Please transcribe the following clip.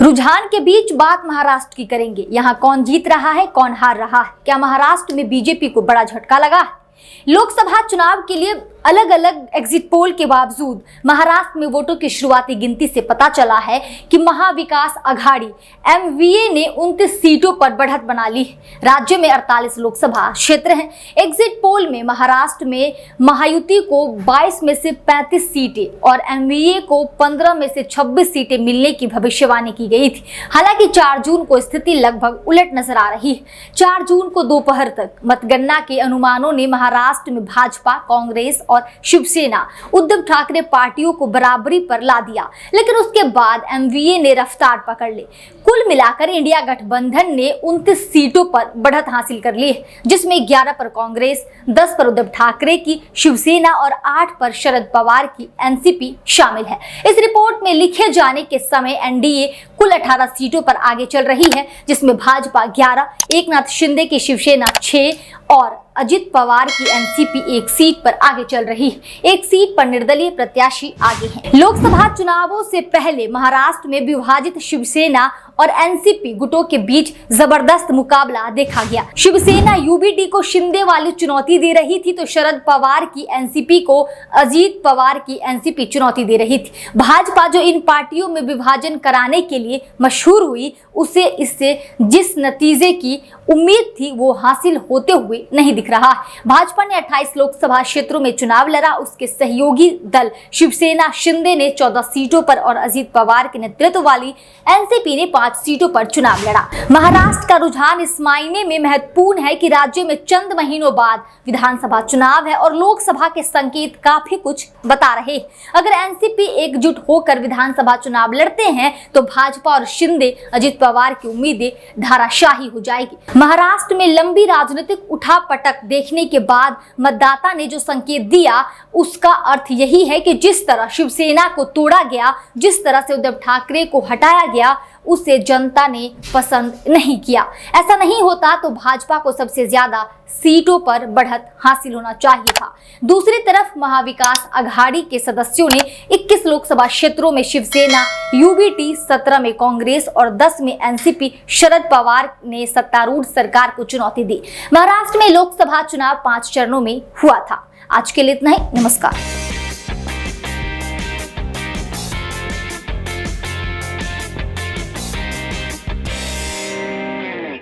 रुझान के बीच बात महाराष्ट्र की करेंगे। यहाँ कौन जीत रहा है, कौन हार रहा है? क्या महाराष्ट्र में बीजेपी को बड़ा झटका लगा है? लोकसभा चुनाव के लिए अलग अलग एग्जिट पोल के बावजूद महाराष्ट्र में वोटों की शुरुआती गिनती से पता चला है कि महाविकास आघाड़ी एमवीए ने 29 सीटों पर बढ़त बना ली। राज्य में 48 लोकसभा क्षेत्र हैं। एग्जिट पोल में महाराष्ट्र में महायुति को 22 में से 35 सीटें और एमवीए को 15 में से 26 सीटें मिलने की भविष्यवाणी की गई थी। हालांकि 4 जून को स्थिति लगभग उलट नजर आ रही है। 4 जून को दोपहर तक मतगणना के अनुमानों ने महाराष्ट्र में भाजपा, कांग्रेस और शिवसेना उद्धव ठाकरे पार्टियों को बराबरी पर ला दिया, लेकिन उसके बाद एमवीए ने रफ्तार पकड़ ली। कुल मिलाकर इंडिया गठबंधन ने 29 सीटों पर बढ़त हासिल कर ली है, जिसमें 11 पर कांग्रेस, 10 पर उद्धव ठाकरे की शिवसेना और 8 पर शरद पवार की एनसीपी शामिल है। इस रिपोर्ट में लिखे जाने के समय एनडीए कुल 18 सीटों पर आगे चल रही है, जिसमें भाजपा 11, एकनाथ शिंदे की शिवसेना 6 और अजित पवार की एनसीपी 1 सीट पर आगे चल रही है। 1 सीट पर निर्दलीय प्रत्याशी आगे हैं। लोकसभा चुनावों से पहले महाराष्ट्र में विभाजित शिवसेना और एनसीपी गुटों के बीच जबरदस्त मुकाबला देखा गया। शिवसेना यूबीडी को शिंदे वाली चुनौती दे रही थी, तो शरद पवार की एनसीपी को अजित पवार की एनसीपी चुनौती दे रही थी। भाजपा जो इन पार्टियों में विभाजन कराने के लिए मशहूर हुई, उसे इससे जिस नतीजे की उम्मीद थी वो हासिल होते हुए नहीं दिख रहा है। भाजपा ने 28 लोकसभा क्षेत्रों में चुनाव लड़ा। उसके सहयोगी दल शिवसेना शिंदे ने 14 सीटों पर और अजित पवार के नेतृत्व वाली एनसीपी ने 5 सीटों पर चुनाव लड़ा। महाराष्ट्र का रुझान इस मायने में महत्वपूर्ण है कि राज्य में चंद महीनों बाद विधानसभा चुनाव है और लोकसभा के संकेत काफी कुछ बता रहे। अगर एनसीपी एकजुट होकर विधानसभा चुनाव लड़ते हैं तो भाजपा और शिंदे अजित पवार की उम्मीदें धाराशाही हो जाएगी। महाराष्ट्र में लंबी राजनीतिक उठापटक देखने के बाद मतदाता ने जो संकेत दिया, उसका अर्थ यही है कि जिस तरह शिवसेना को तोड़ा गया, जिस तरह से उद्धव ठाकरे को हटाया गया, उसे जनता ने पसंद नहीं किया। ऐसा नहीं होता तो भाजपा को सबसे ज्यादा सीटों पर बढ़त हासिल होना चाहिए था। दूसरी तरफ महाविकास आघाड़ी के सदस्यों ने 21 लोकसभा क्षेत्रों में शिवसेना, यूबीटी, 17 में कांग्रेस और 10 में एनसीपी शरद पवार ने सत्तारूढ़ सरकार को चुनौती दी। महाराष्ट्र में लोकसभा चुनाव 5 चरणों में हुआ था। आज के लिए इतना ही। नमस्कार।